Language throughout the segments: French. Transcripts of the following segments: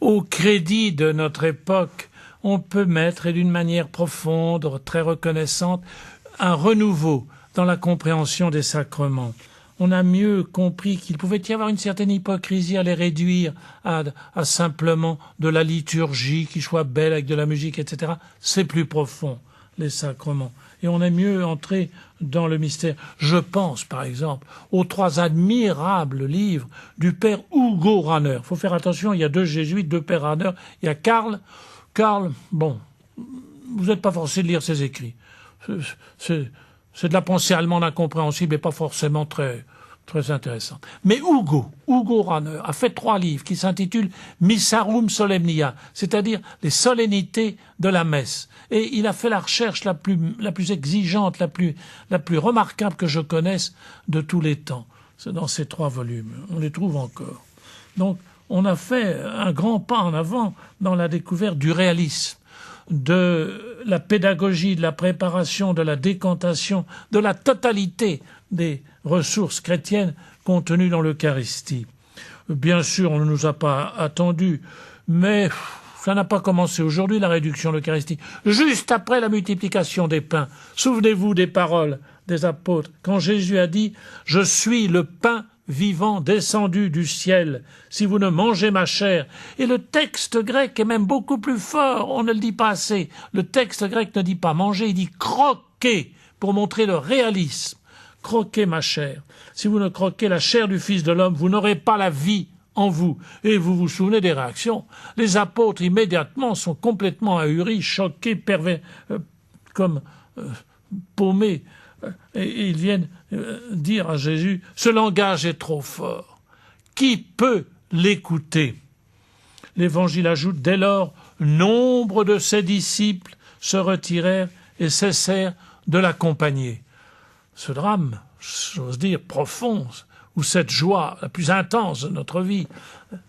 au crédit de notre époque, on peut mettre, et d'une manière profonde, très reconnaissante, un renouveau dans la compréhension des sacrements. On a mieux compris qu'il pouvait y avoir une certaine hypocrisie à les réduire à simplement de la liturgie qui soit belle avec de la musique, etc. C'est plus profond, les sacrements. Et on est mieux entré dans le mystère. Je pense, par exemple, aux 3 admirables livres du père Hugo Ranner. Il faut faire attention, il y a 2 jésuites, 2 pères Ranner. Il y a Karl. Karl, bon, vous n'êtes pas forcé de lire ses écrits. C'est de la pensée allemande incompréhensible et pas forcément très intéressante. Mais Hugo Ranner a fait 3 livres qui s'intitulent Missarum Solemnia, c'est-à-dire les solennités de la messe. Et il a fait la recherche la plus exigeante, la plus remarquable que je connaisse de tous les temps. C'est dans ces 3 volumes. On les trouve encore. Donc, on a fait un grand pas en avant dans la découverte du réalisme, de la pédagogie, de la préparation, de la décantation, de la totalité des ressources chrétiennes contenues dans l'Eucharistie. Bien sûr, on ne nous a pas attendus, mais ça n'a pas commencé aujourd'hui, la réduction de l'Eucharistie. Juste après la multiplication des pains, souvenez-vous des paroles des apôtres, quand Jésus a dit « Je suis le pain vivant descendu du ciel, si vous ne mangez ma chair ». Et le texte grec est même beaucoup plus fort, on ne le dit pas assez. Le texte grec ne dit pas manger, il dit croquer, pour montrer le réalisme. Croquez ma chair. Si vous ne croquez la chair du Fils de l'homme, vous n'aurez pas la vie en vous. Et vous vous souvenez des réactions. Les apôtres immédiatement sont complètement ahuris, choqués, paumés. Et ils viennent dire à Jésus, ce langage est trop fort. Qui peut l'écouter? L'Évangile ajoute, dès lors, nombre de ses disciples se retirèrent et cessèrent de l'accompagner. Ce drame, j'ose dire, profond, ou cette joie la plus intense de notre vie,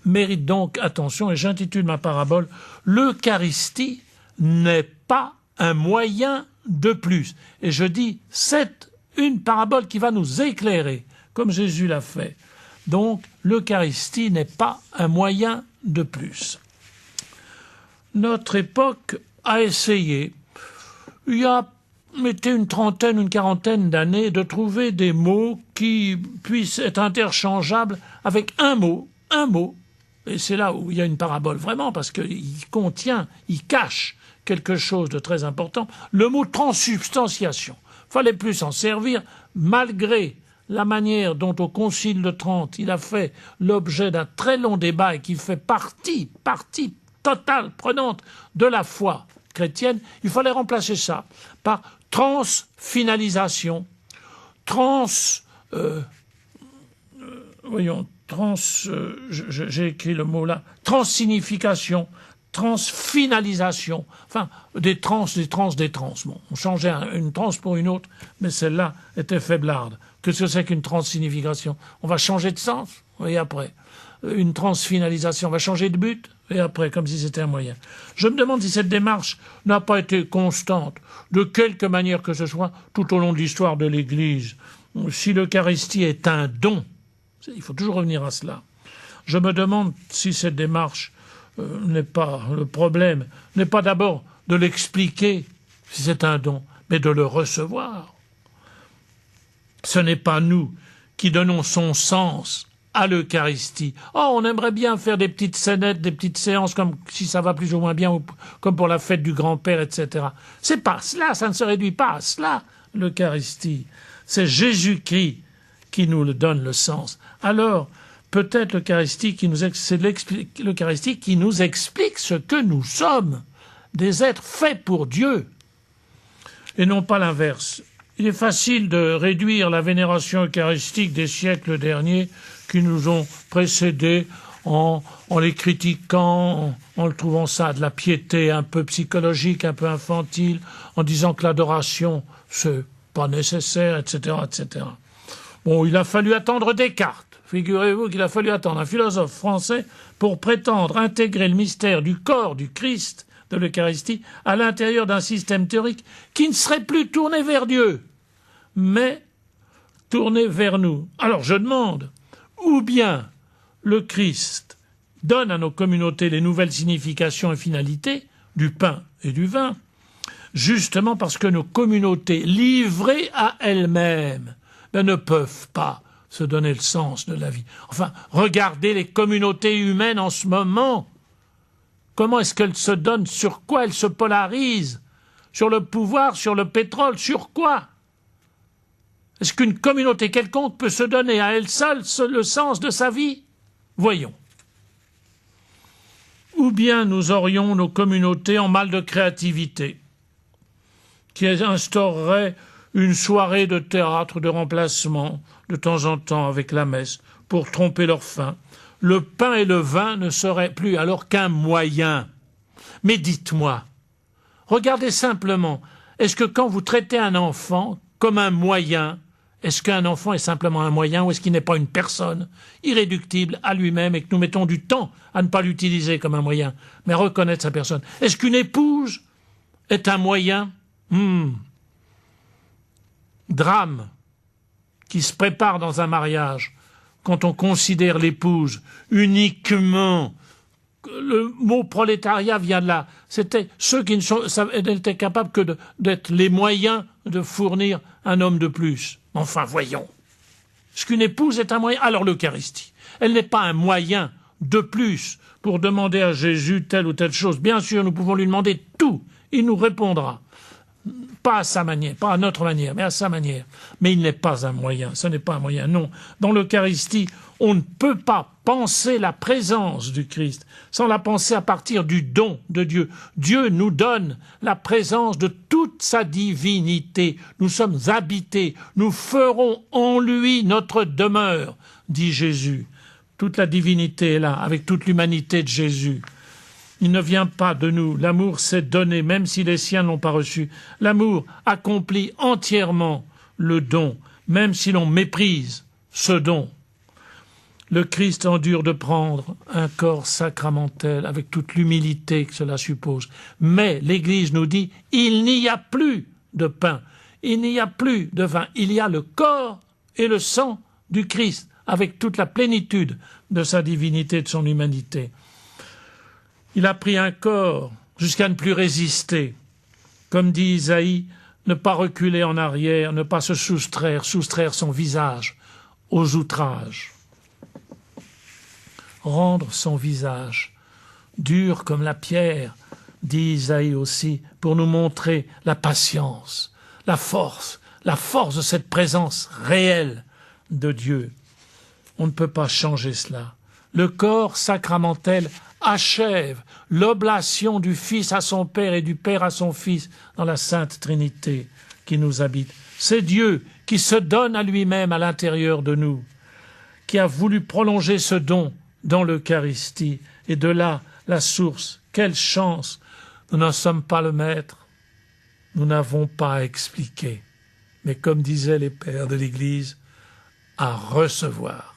mérite donc attention, et j'intitule ma parabole « L'Eucharistie n'est pas un moyen de plus ». Et je dis, c'est une parabole qui va nous éclairer, comme Jésus l'a fait. Donc, l'Eucharistie n'est pas un moyen de plus. Notre époque a essayé, il y a mettez une trentaine, une quarantaine d'années, de trouver des mots qui puissent être interchangeables avec un mot. Et c'est là où il y a une parabole, vraiment, parce qu'il cache quelque chose de très important. Le mot transsubstantiation. Fallait plus s'en servir, malgré la manière dont au Concile de Trente, il a fait l'objet d'un très long débat et qui fait partie totale, prenante de la foi chrétienne. Il fallait remplacer ça par transfinalisation, j'ai écrit le mot là, transsignification, transfinalisation, enfin, des trans. Bon, on changeait une trans pour une autre, mais celle-là était faiblarde. Qu'est-ce que c'est qu'une transsignification? On va changer de sens, et après. Une transfinalisation, on va changer de but, et après, comme si c'était un moyen. Je me demande si cette démarche n'a pas été constante, de quelque manière que ce soit, tout au long de l'histoire de l'Église. Si l'Eucharistie est un don, il faut toujours revenir à cela. Je me demande si cette démarche n'est pas le problème, n'est pas d'abord de l'expliquer, si c'est un don, mais de le recevoir. Ce n'est pas nous qui donnons son sens à l'Eucharistie. Oh, on aimerait bien faire des petites scénettes, des petites séances, comme si ça va plus ou moins bien, ou comme pour la fête du grand-père, etc. C'est pas cela, ça ne se réduit pas à cela, l'Eucharistie. C'est Jésus-Christ qui nous donne le sens. Alors, peut-être l'Eucharistie c'est l'Eucharistie qui nous explique ce que nous sommes, des êtres faits pour Dieu, et non pas l'inverse. Il est facile de réduire la vénération eucharistique des siècles derniers qui nous ont précédés en les critiquant, en le trouvant ça de la piété un peu psychologique, un peu infantile, en disant que l'adoration, c'est pas nécessaire, etc., etc. Bon, il a fallu attendre Descartes. Figurez-vous qu'il a fallu attendre un philosophe français pour prétendre intégrer le mystère du corps du Christ, de l'Eucharistie, à l'intérieur d'un système théorique qui ne serait plus tourné vers Dieu, mais tourné vers nous. Alors je demande, ou bien le Christ donne à nos communautés les nouvelles significations et finalités du pain et du vin, justement parce que nos communautés, livrées à elles-mêmes, ne peuvent pas se donner le sens de la vie. Enfin, regardez les communautés humaines en ce moment. Comment est-ce qu'elles se donnent? Sur quoi elles se polarisent? Sur le pouvoir, sur le pétrole, sur quoi? Est-ce qu'une communauté quelconque peut se donner à elle seule le sens de sa vie? Voyons. Ou bien nous aurions nos communautés en mal de créativité, qui instaurerait une soirée de théâtre de remplacement de temps en temps avec la messe pour tromper leur faim. Le pain et le vin ne seraient plus alors qu'un moyen. Mais dites-moi, regardez simplement, est-ce que quand vous traitez un enfant comme un moyen, est-ce qu'un enfant est simplement un moyen ou est-ce qu'il n'est pas une personne irréductible à lui-même et que nous mettons du temps à ne pas l'utiliser comme un moyen, mais à reconnaître sa personne? Est-ce qu'une épouse est un moyen? Drame qui se prépare dans un mariage quand on considère l'épouse uniquement. Le mot prolétariat vient de là. C'était ceux qui n'étaient capables que d'être les moyens de fournir un homme de plus. Enfin, voyons. Est-ce qu'une épouse est un moyen? Alors l'Eucharistie, elle n'est pas un moyen de plus pour demander à Jésus telle ou telle chose. Bien sûr, nous pouvons lui demander tout. Il nous répondra. Pas à sa manière, pas à notre manière, mais à sa manière. Mais il n'est pas un moyen, ce n'est pas un moyen, non. Dans l'Eucharistie, on ne peut pas penser la présence du Christ sans la penser à partir du don de Dieu. Dieu nous donne la présence de toute sa divinité. Nous sommes habités, nous ferons en lui notre demeure, dit Jésus. Toute la divinité est là, avec toute l'humanité de Jésus. Il ne vient pas de nous. L'amour s'est donné, même si les siens ne l'ont pas reçu. L'amour accomplit entièrement le don, même si l'on méprise ce don. Le Christ endure de prendre un corps sacramentel avec toute l'humilité que cela suppose. Mais l'Église nous dit, il n'y a plus de pain, il n'y a plus de vin, il y a le corps et le sang du Christ, avec toute la plénitude de sa divinité et de son humanité. Il a pris un corps jusqu'à ne plus résister. Comme dit Isaïe, ne pas reculer en arrière, ne pas se soustraire son visage aux outrages. Rendre son visage dur comme la pierre, dit Isaïe aussi, pour nous montrer la patience, la force de cette présence réelle de Dieu. On ne peut pas changer cela. Le corps sacramentel achève l'oblation du Fils à son Père et du Père à son Fils dans la Sainte Trinité qui nous habite. C'est Dieu qui se donne à lui-même à l'intérieur de nous, qui a voulu prolonger ce don dans l'Eucharistie. Et de là, la source. Quelle chance! Nous n'en sommes pas le maître. Nous n'avons pas à expliquer. Mais comme disaient les pères de l'Église, à recevoir.